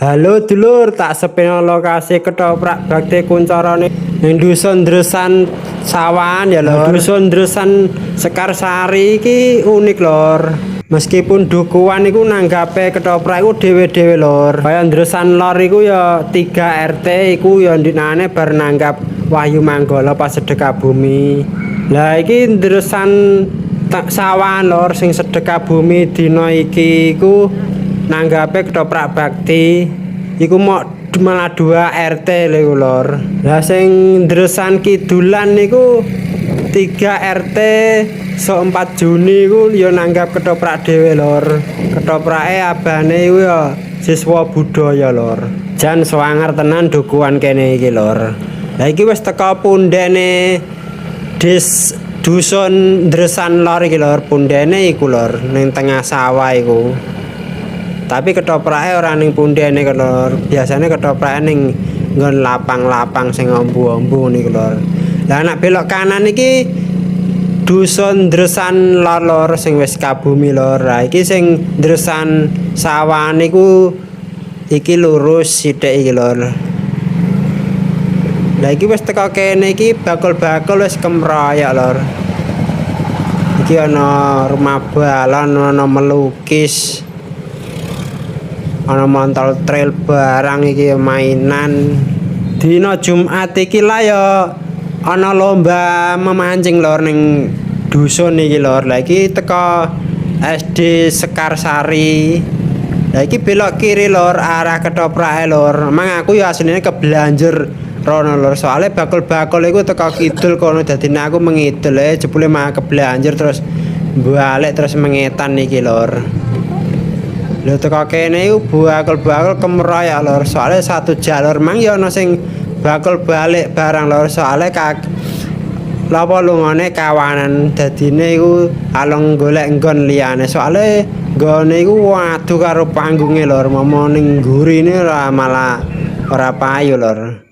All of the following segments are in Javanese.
Halo dulur, tak sepeno lokasi ketoprak bakti kuncarane ning dusun Dresan Sawan ya lor. Dusun Dresan Sekarsari iki unik lor. Meskipun dukuhan iku nanggape ketoprak iku dhewe-dhewe lor. Kaya Dresan lor iku ya 3 RT iku ya ndinane bar nanggap Wahyu Manggala pas sedekah bumi. Lah iki Dresan Sawan lor sing sedekah bumi dina iki iku nanggape ketoprak bakti iku mau malah 2 RT lho lor. Lah sing Dresan Kidulan niku 3 RT so 4 Juni iku ya nanggap ketoprak dhewe lor. Ketoprake abane iku ya siswa budaya lor. Jan swanger tenan dukuhan kene iki lor. Lah iki wis teka pundene dusun Dresan lor iki lor, pundene iku lor ning tengah sawah iku. Tapi ketoprake ora ning pundene lor. Biasane ketoprake ning nggon lapang-lapang sing ombu-ombu niku lor. Lah nek belok kanan iki dusun Dresan lor sing wis kabumi lor. Lah iki sing Dresan Sawan niku iki lurus sithik iki lor. Lah iki wis teko kene iki bakul-bakul wis kemroyok lor. Iki ana rumah balon, ana melukis. Ana montol trail barang iki mainan. Dina Jumat iki lah ya ana lomba memancing lor ning dusun iki lor. Lah iki teko SD Sekarsari. Lah iki belok kiri lor arah ketoprake lor. Emang aku ya asline kebelanjur rono lor. Soale bakul-bakul iku teko kidul kono dadine aku mengidul jebule mah kebelanjur terus balik terus mengetan iki lor. Lho teko kene iku bakul-bakul kemroyak lor. Soale satu jalur mang ya ana sing bakul balik barang lor. Soale lapa lungane kawanan dadine iku alung golek nggon liyane. Soale nggone iku waduh karo panggunge lor. Momo ning gurine malah ora payu lor.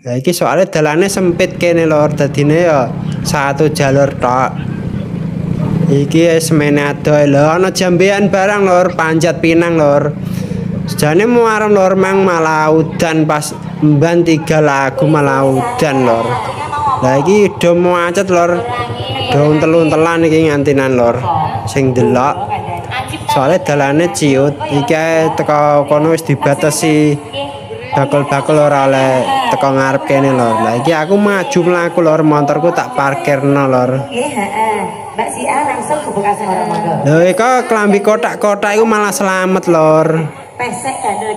Lah iki soale dalane sempit kene lor. Dadine ya satu jalur tok. Iki semene adoh lho ana jambean barang lor, panjat pinang lor. Sejane muarem lor mang malah udan pas mban 3 lagu malah udan lor. Lah iki do macet lor. Do untel-untelan iki ngantinan lor. Sing delok. Soale dalane ciut, iki teko kono wis dibatasi bakul-bakul ora oleh teko ngarep kene lor. Lah iki aku maju mlaku lor, motorku tak parkirno lor. Nggih, heeh. Mbak si A langsung ke Bekasi orang Mondo. Lho, kok klambi kotak-kotak iku malah selamat lor. Pesek